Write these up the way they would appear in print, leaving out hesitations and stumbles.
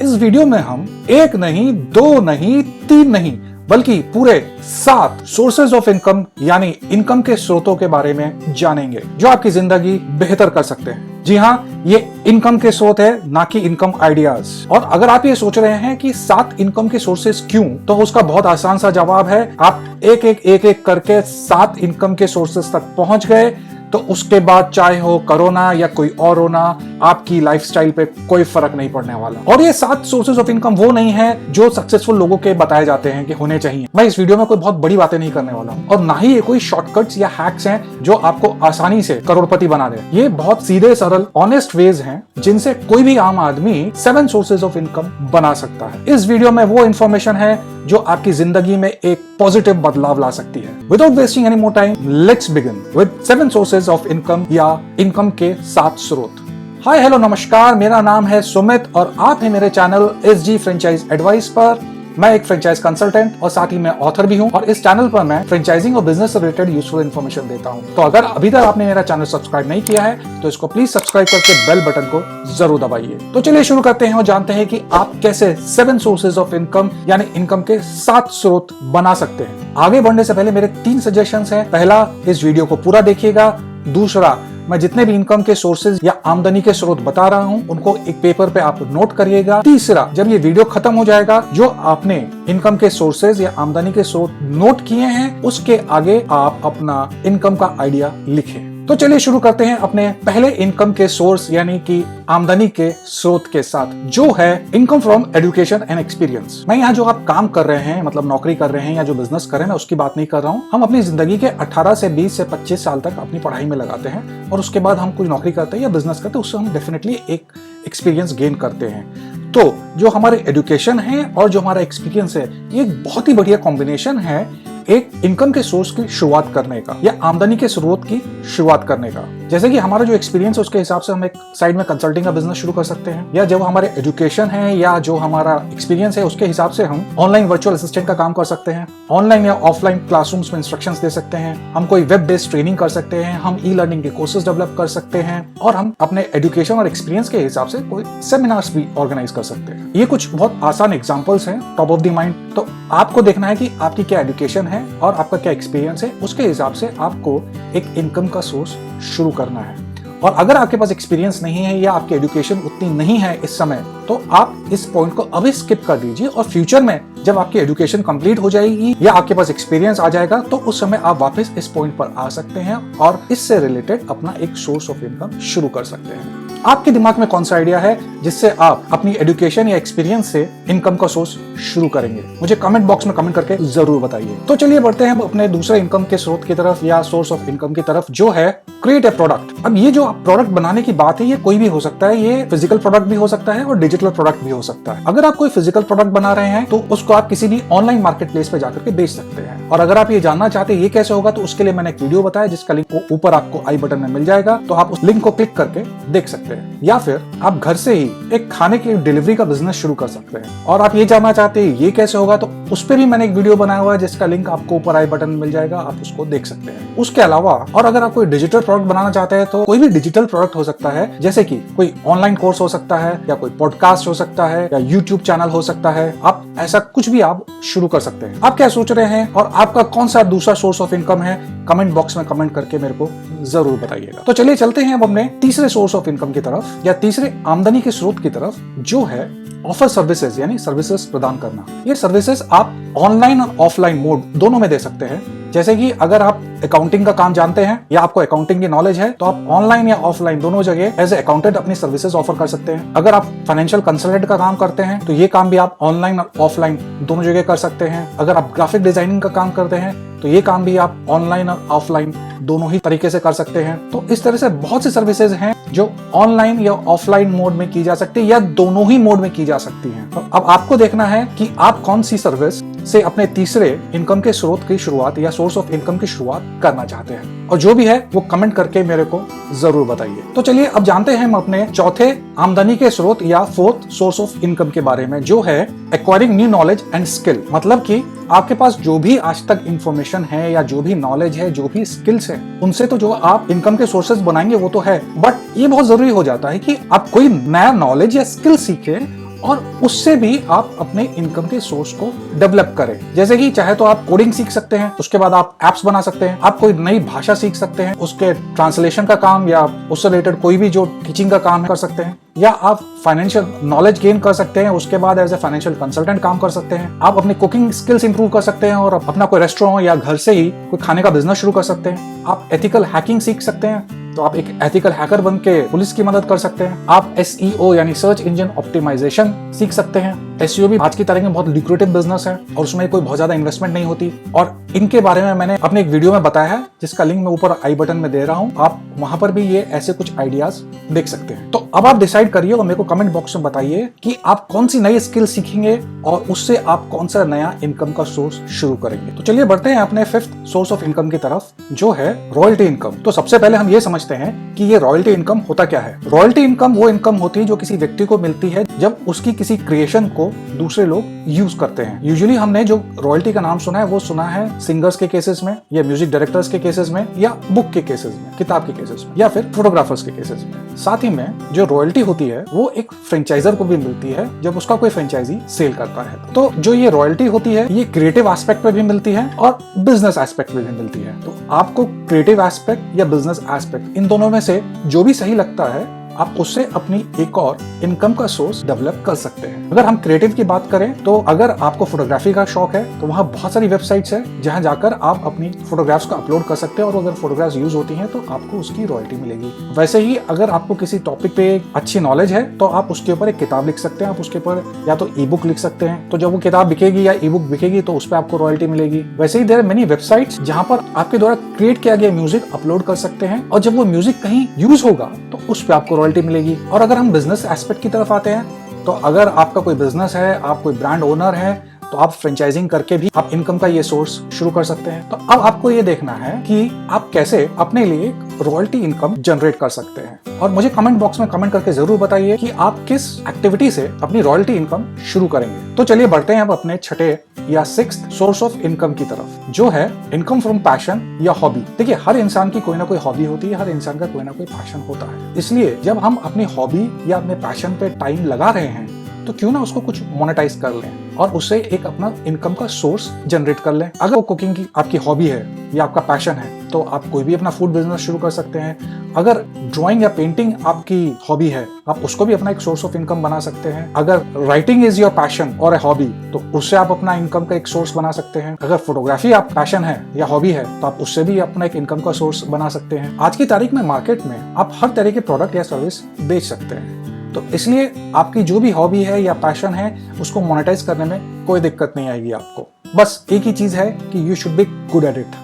इस वीडियो में हम एक नहीं, दो नहीं, तीन नहीं, बल्कि पूरे 7 सोर्सेज ऑफ इनकम यानी इनकम के स्रोतों के बारे में जानेंगे जो आपकी जिंदगी बेहतर कर सकते हैं। जी हाँ, ये इनकम के स्रोत है, ना कि इनकम आइडियाज। और अगर आप ये सोच रहे हैं कि 7 इनकम के सोर्सेज क्यों, तो उसका बहुत आसान सा जवाब है। आप एक एक करके 7 इनकम के सोर्सेज तक पहुंच गए तो उसके बाद चाहे हो कोरोना या कोई और होना, आपकी लाइफस्टाइल पे कोई फर्क नहीं पड़ने वाला। और ये 7 सोर्सेज ऑफ इनकम वो नहीं है जो सक्सेसफुल लोगों के बताए जाते हैं कि होने चाहिए। मैं इस वीडियो में कोई बहुत बड़ी बातें नहीं करने वाला हूं और ना ही ये कोई शॉर्टकट्स या हैक्स हैं जो आपको आसानी से करोड़पति बना दे। ये बहुत सीधे सरल ऑनेस्ट वेज हैं जिनसे कोई भी आम आदमी 7 सोर्सेज ऑफ इनकम बना सकता है। इस वीडियो में वो इन्फॉर्मेशन है जो आपकी जिंदगी में एक पॉजिटिव बदलाव ला सकती है। Without wasting any more time, let's begin with 7 sources of income या इनकम के 7 स्रोत। हाय हेलो नमस्कार, मेरा नाम है सुमित और आप हैं मेरे चैनल SG फ्रेंचाइज एडवाइस पर। मैं एक फ्रेंचाइज कंसल्टेंट और साथ ही मैं ऑथर भी हूं और इस चैनल पर मैं फ्रेंचाइजिंग और बिजनेस से रिलेटेड यूजफुल इन्फॉर्मेशन देता हूं। तो अगर अभी तक आपने मेरा चैनल सब्सक्राइब नहीं किया है तो इसको प्लीज सब्सक्राइब करके बेल बटन को जरूर दबाइए। तो चलिए शुरू करते हैं और जानते हैं कि आप कैसे 7 सोर्सेज ऑफ इनकम यानी इनकम के 7 स्रोत बना सकते हैं। आगे बढ़ने से पहले मेरे 3 सजेशंस हैं। पहला, इस वीडियो को पूरा देखिएगा। दूसरा, मैं जितने भी इनकम के सोर्सेज या आमदनी के स्रोत बता रहा हूं उनको एक पेपर पे आप नोट करिएगा। तीसरा, जब ये वीडियो खत्म हो जाएगा, जो आपने इनकम के सोर्सेज या आमदनी के स्रोत नोट किए हैं उसके आगे आप अपना इनकम का आइडिया लिखें। तो चलिए शुरू करते हैं अपने पहले इनकम के सोर्स यानी कि आमदनी के स्रोत के साथ, जो है income from education and experience. मैं यहाँ जो आप काम कर रहे हैं, मतलब नौकरी कर रहे हैं या जो बिजनेस कर रहे हैं, उसकी बात नहीं कर रहा हूँ। हम अपनी जिंदगी के 18 से 20 से 25 साल तक अपनी पढ़ाई में लगाते हैं और उसके बाद हम कुछ नौकरी करते हैं या बिजनेस करते हैं, उससे हम डेफिनेटली एक एक्सपीरियंस गेन करते हैं। तो जो हमारे एजुकेशन है और जो हमारा एक्सपीरियंस है, ये एक बहुत ही बढ़िया कॉम्बिनेशन है एक इनकम के सोर्स की शुरुआत करने का या आमदनी के स्रोत की शुरुआत करने का। जैसे कि हमारा जो एक्सपीरियंस है उसके हिसाब से हम एक साइड में कंसल्टिंग का बिजनेस शुरू कर सकते हैं, या जो हमारे एजुकेशन है या जो हमारा एक्सपीरियंस है उसके हिसाब से हम ऑनलाइन वर्चुअल असिस्टेंट का काम कर सकते हैं, ऑनलाइन या ऑफलाइन क्लासरूम्स में इंस्ट्रक्शंस दे सकते हैं, हम कोई वेब बेस्ड ट्रेनिंग कर सकते हैं, हम ई-लर्निंग के कोर्सेज डेवलप कर सकते हैं और हम अपने एजुकेशन और एक्सपीरियंस के हिसाब से कोई सेमिनार्स भी ऑर्गेनाइज कर सकते हैं। ये कुछ बहुत आसान एग्जाम्पल्स हैं टॉप ऑफ द माइंड। तो आपको देखना है कि आपकी क्या एजुकेशन है और आपका क्या एक्सपीरियंस है, उसके हिसाब से आपको एक इनकम का सोर्स शुरू करना है। और अगर आपके पास एक्सपीरियंस नहीं है या आपकी एजुकेशन उतनी नहीं है इस समय, तो आप इस पॉइंट को अभी स्किप कर दीजिए और फ्यूचर में जब आपकी एजुकेशन कंप्लीट हो जाएगी या आपके पास एक्सपीरियंस आ जाएगा तो उस समय आप वापस इस पॉइंट पर आ सकते हैं और इससे रिलेटेड अपना एक सोर्स ऑफ इनकम शुरू कर सकते हैं। आपके दिमाग में कौन सा आइडिया है जिससे आप अपनी एजुकेशन या एक्सपीरियंस से इनकम का सोर्स शुरू करेंगे? मुझे कमेंट बॉक्स में कमेंट करके जरूर बताइए। तो चलिए बढ़ते हैं अपने दूसरे इनकम के स्रोत की तरफ या सोर्स ऑफ इनकम की तरफ, जो है क्रिएट ए प्रोडक्ट। अब ये जो प्रोडक्ट बनाने की बात है, ये कोई भी हो सकता है। ये फिजिकल प्रोडक्ट भी हो सकता है और डिजिटल प्रोडक्ट भी हो सकता है। अगर आप कोई फिजिकल प्रोडक्ट बना रहे हैं तो उसको आप किसी भी ऑनलाइन मार्केट प्लेस पे जाकर के बेच सकते हैं। और अगर आप ये जानना चाहते हैं ये कैसे होगा, तो उसके लिए मैंने एक वीडियो बताया जिसका लिंक ऊपर आपको आई बटन में मिल जाएगा, तो आप उस लिंक को क्लिक करके देख सकते हैं। या फिर आप घर से ही एक खाने की डिलीवरी का बिजनेस शुरू कर सकते हैं। और आप ये जानना चाहते हैं ये कैसे होगा, तो उस पर भी मैंने एक वीडियो बनाया हुआ है जिसका लिंक आपको ऊपर आई बटन में मिल जाएगा, आप उसको देख सकते हैं। उसके अलावा और अगर आप कोई डिजिटल प्रोडक्ट बनाना चाहते हैं तो कोई भी डिजिटल प्रोडक्ट हो सकता है, जैसे कि कोई ऑनलाइन कोर्स हो सकता है या कोई पॉडकास्ट हो सकता है या यूट्यूब चैनल हो सकता है। आप ऐसा कुछ भी आप शुरू कर सकते हैं। आप क्या सोच रहे हैं और आपका कौन सा दूसरा सोर्स ऑफ इनकम है, कमेंट बॉक्स में कमेंट करके मेरे को जरूर बताइएगा। तो चलिए चलते हैं अब अपने तीसरे सोर्स ऑफ इनकम की तरफ या तीसरे आमदनी के स्रोत की तरफ, जो है ऑफर सर्विसेज यानी सर्विसेज प्रदान करना। ये सर्विसेज आप ऑनलाइन और ऑफलाइन मोड दोनों में दे सकते हैं। जैसे कि अगर आप अकाउंटिंग का काम जानते हैं या आपको अकाउंटिंग की नॉलेज है, तो आप ऑनलाइन या ऑफलाइन दोनों जगह एज ए अकाउंटेंट अपनी सर्विसेज ऑफर कर सकते हैं। अगर आप फाइनेंशियल कंसल्टेंट का काम करते हैं तो ये काम भी आप ऑनलाइन और ऑफलाइन दोनों जगह कर सकते हैं। अगर आप ग्राफिक डिजाइनिंग का काम करते हैं तो ये काम भी आप ऑनलाइन और ऑफलाइन दोनों ही तरीके से कर सकते हैं। तो इस तरह से बहुत सी सर्विसेज हैं जो ऑनलाइन या ऑफलाइन मोड में की जा सकती है या दोनों ही मोड में की जा सकती हैं। तो अब आपको देखना है कि आप कौन सी सर्विस से अपने तीसरे इनकम के स्रोत की शुरुआत या सोर्स ऑफ इनकम की शुरुआत करना चाहते हैं, और जो भी है वो कमेंट करके मेरे को जरूर बताइए। तो चलिए अब जानते हैं हम अपने चौथे आमदनी के स्रोत या फोर्थ सोर्स ऑफ इनकम के बारे में, जो है acquiring new knowledge and skill. मतलब कि आपके पास जो भी आज तक इंफॉर्मेशन है या जो भी नॉलेज है, जो भी स्किल्स है, उनसे तो जो आप इनकम के सोर्सेज बनाएंगे वो तो है, बट ये बहुत जरूरी हो जाता है कि आप कोई नया नॉलेज या स्किल सीखें और उससे भी आप अपने इनकम के सोर्स को डेवलप करें। जैसे कि चाहे तो आप कोडिंग सीख सकते हैं, उसके बाद आप एप्स बना सकते हैं, आप कोई नई भाषा सीख सकते हैं, उसके ट्रांसलेशन का काम या उससे रिलेटेड कोई भी जो टीचिंग का काम कर सकते हैं, या आप फाइनेंशियल नॉलेज गेन कर सकते हैं, उसके बाद एज ए फाइनेंशियल कंसल्टेंट काम कर सकते हैं। आप अपनी कुकिंग स्किल्स इंप्रूव कर सकते हैं और अपना कोई रेस्टोरेंट या घर से ही कोई खाने का बिजनेस शुरू कर सकते हैं। आप एथिकल हैकिंग सीख सकते हैं, तो आप एक एथिकल हैकर बन के पुलिस की मदद कर सकते हैं। आप SEO यानी सर्च इंजन ऑप्टिमाइजेशन सीख सकते हैं। SEO भी आज की तारीख में बहुत लुक्रेटिव बिजनेस है और उसमें कोई बहुत ज्यादा इन्वेस्टमेंट नहीं होती, और इनके बारे में मैंने अपने एक वीडियो में बताया है जिसका लिंक मैं ऊपर आई बटन में दे रहा हूं। आप वहां पर भी ये ऐसे कुछ आइडियाज देख सकते हैं। तो अब आप डिसाइड करिए और मेरे को कमेंट बॉक्स में बताइए कि आप कौन सी नई स्किल सीखेंगे और उससे आप कौन सा नया इनकम का सोर्स शुरू करेंगे। तो चलिए बढ़ते हैं अपने 5th सोर्स ऑफ इनकम की तरफ, जो है रॉयल्टी इनकम। तो सबसे पहले हम ये समझते हैं कि ये रॉयल्टी इनकम होता क्या है। रॉयल्टी इनकम वो इनकम होती है जो किसी व्यक्ति को मिलती है जब उसकी किसी क्रिएशन को दूसरे लोग यूज करते हैं। यूजुअली हमने जो रॉयल्टी का नाम सुना है वो सुना है सिंगर्स के केसेस में, या म्यूजिक डायरेक्टर्स के केसेस में, या बुक के केसेस में, किताब के केसेस में, या फिर फोटोग्राफर्स के केसेस में। साथ ही में जो रॉयल्टी होती है वो एक फ्रेंचाइजर को भी मिलती है जब उसका कोई फ्रेंचाइजी सेल करता है। तो जो ये रॉयल्टी होती है ये क्रिएटिव एस्पेक्ट पे भी मिलती है और बिजनेस एस्पेक्ट पे भी मिलती है। तो आपको क्रिएटिव एस्पेक्ट या बिजनेस एस्पेक्ट इन दोनों में से जो भी सही लगता है आप उससे अपनी एक और इनकम का सोर्स डेवलप कर सकते हैं। अगर हम क्रिएटिव की बात करें तो अगर आपको फोटोग्राफी का शौक है तो वहाँ बहुत सारी वेबसाइट्स है जहाँ जाकर आप अपनी फोटोग्राफ्स को अपलोड कर सकते हैं और अगर फोटोग्राफ्स यूज होती हैं तो आपको उसकी रॉयल्टी मिलेगी। वैसे ही अगर आपको किसी टॉपिक पे अच्छी नॉलेज है तो आप उसके ऊपर एक किताब लिख सकते हैं, आप उसके ऊपर या तो ई बुक लिख सकते हैं, तो जब वो किताब बिकेगी या ई बुक बिकेगी तो उस पर आपको रॉयल्टी मिलेगी। वैसे ही देयर आर मेनी वेबसाइट्स जहाँ पर आपके द्वारा क्रिएट किया गया म्यूजिक अपलोड कर सकते हैं और जब वो म्यूजिक कहीं यूज होगा तो उस पर आपको रॉयल्टी मिलेगी। और अगर हम बिजनेस एस्पेक्ट की तरफ आते हैं तो अगर आपका कोई बिजनेस है, आप कोई ब्रांड ओनर है, तो आप फ्रेंचाइजिंग करके भी आप इनकम का ये सोर्स शुरू कर सकते हैं। तो अब आपको ये देखना है कि आप कैसे अपने लिए रॉयल्टी इनकम जनरेट कर सकते हैं, और मुझे कमेंट बॉक्स में कमेंट करके जरूर बताइए कि आप किस एक्टिविटी से अपनी रॉयल्टी इनकम शुरू करेंगे। तो चलिए बढ़ते हैं अब अपने छठे या 6th सोर्स ऑफ इनकम की तरफ, जो है इनकम फ्रॉम पैशन या हॉबी। देखिए, हर इंसान की कोई ना कोई हॉबी होती है, हर इंसान का कोई ना कोई पैशन होता है। इसलिए जब हम अपनी हॉबी या अपने पैशन पे टाइम लगा रहे हैं तो क्यों ना उसको कुछ मोनेटाइज कर लें और उससे एक अपना इनकम का सोर्स जनरेट कर लें। अगर वो कुकिंग की आपकी हॉबी है या आपका पैशन है तो आप कोई भी अपना फूड बिजनेस शुरू कर सकते हैं। अगर ड्राइंग या पेंटिंग आपकी हॉबी है आप उसको भी अपना एक सोर्स ऑफ इनकम बना सकते हैं। अगर राइटिंग इज योर पैशन और ए हॉबी तो उससे आप अपना इनकम का एक सोर्स बना सकते हैं। अगर फोटोग्राफी आप पैशन है या हॉबी है तो आप उससे भी अपना एक इनकम का सोर्स बना सकते हैं। आज की तारीख में मार्केट में आप हर तरह के प्रोडक्ट या सर्विस बेच सकते हैं, तो इसलिए आपकी जो भी हॉबी है या पैशन है उसको मोनेटाइज करने में कोई दिक्कत नहीं आएगी आपको। बस एक ही चीज है कि you should be good at it.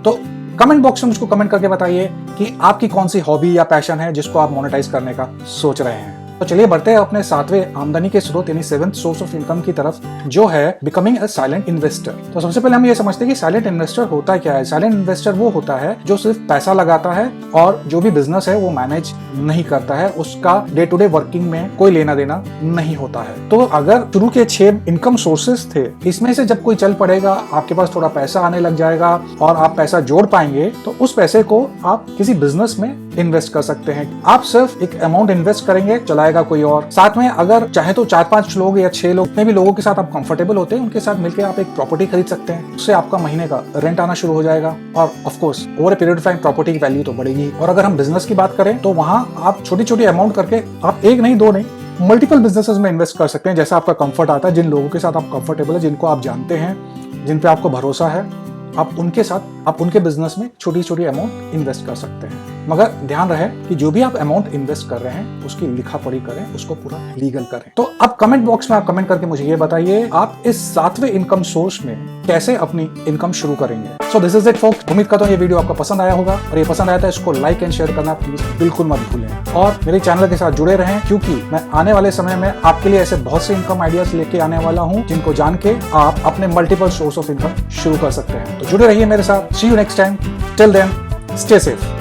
तो कमेंट बॉक्स में मुझको कमेंट करके बताइए कि आपकी कौन सी हॉबी या पैशन है जिसको आप मोनेटाइज करने का सोच रहे हैं। तो चलिए बढ़ते हैं अपने 7वें आमदनी के स्रोत यानी 7th सोर्स ऑफ इनकम की तरफ, जो है बिकमिंग अ साइलेंट इन्वेस्टर। तो सबसे पहले हम ये समझते हैं कि साइलेंट इन्वेस्टर होता क्या है। साइलेंट इन्वेस्टर वो होता है जो सिर्फ पैसा लगाता है और जो भी बिजनेस है वो मैनेज नहीं करता है, उसका डे टू डे वर्किंग में कोई लेना देना नहीं होता है। तो अगर शुरू के 6 इनकम सोर्सेस थे, इसमें से जब कोई चल पड़ेगा, आपके पास थोड़ा पैसा आने लग जाएगा और आप पैसा जोड़ पाएंगे तो उस पैसे को आप किसी बिजनेस में इन्वेस्ट कर सकते हैं। आप सिर्फ एक अमाउंट इन्वेस्ट करेंगे, चलाएगा कोई और। साथ में अगर चाहे तो 4-5 लोग या 6 लोग, जितने भी लोगों के साथ आप कंफर्टेबल होते हैं उनके साथ मिलकर आप एक प्रॉपर्टी खरीद सकते हैं। उससे आपका महीने का रेंट आना शुरू हो जाएगा और of course over a period of time property की वैल्यू तो बढ़ेगी। और अगर हम बिजनेस की बात करें तो वहां आप छोटी छोटी अमाउंट करके आप एक नहीं, 2 नहीं, मल्टीपल बिजनेसेस में इन्वेस्ट कर सकते हैं। जैसा आपका कंफर्ट आता है, जिन लोगों के साथ आप कंफर्टेबल है, जिनको आप जानते हैं, जिन पे आपको भरोसा है, आप उनके साथ आप उनके बिजनेस में छोटी छोटी अमाउंट इन्वेस्ट कर सकते हैं। मगर ध्यान रहे कि जो भी आप अमाउंट इन्वेस्ट कर रहे हैं उसकी लिखा पढ़ी करें, उसको पूरा लीगल करें। तो अब कमेंट बॉक्स में आप कमेंट करके मुझे ये बताइए आप इस 7वें इनकम सोर्स में कैसे अपनी इनकम शुरू करेंगे। So this is it focus. उम्मीद करता हूँ ये वीडियो आपको पसंद आया होगा, और ये पसंद आया था इसको लाइक एंड शेयर करना प्लीज बिल्कुल मत भूलें, और मेरे चैनल के साथ जुड़े रहें क्योंकि मैं आने वाले समय में आपके लिए ऐसे बहुत से इनकम आइडियाज लेके आने वाला हूँ जिनको जान के आप अपने मल्टीपल सोर्स ऑफ इनकम शुरू कर सकते हैं। तो जुड़े रहिए मेरे साथ। See you next time. Till then stay safe.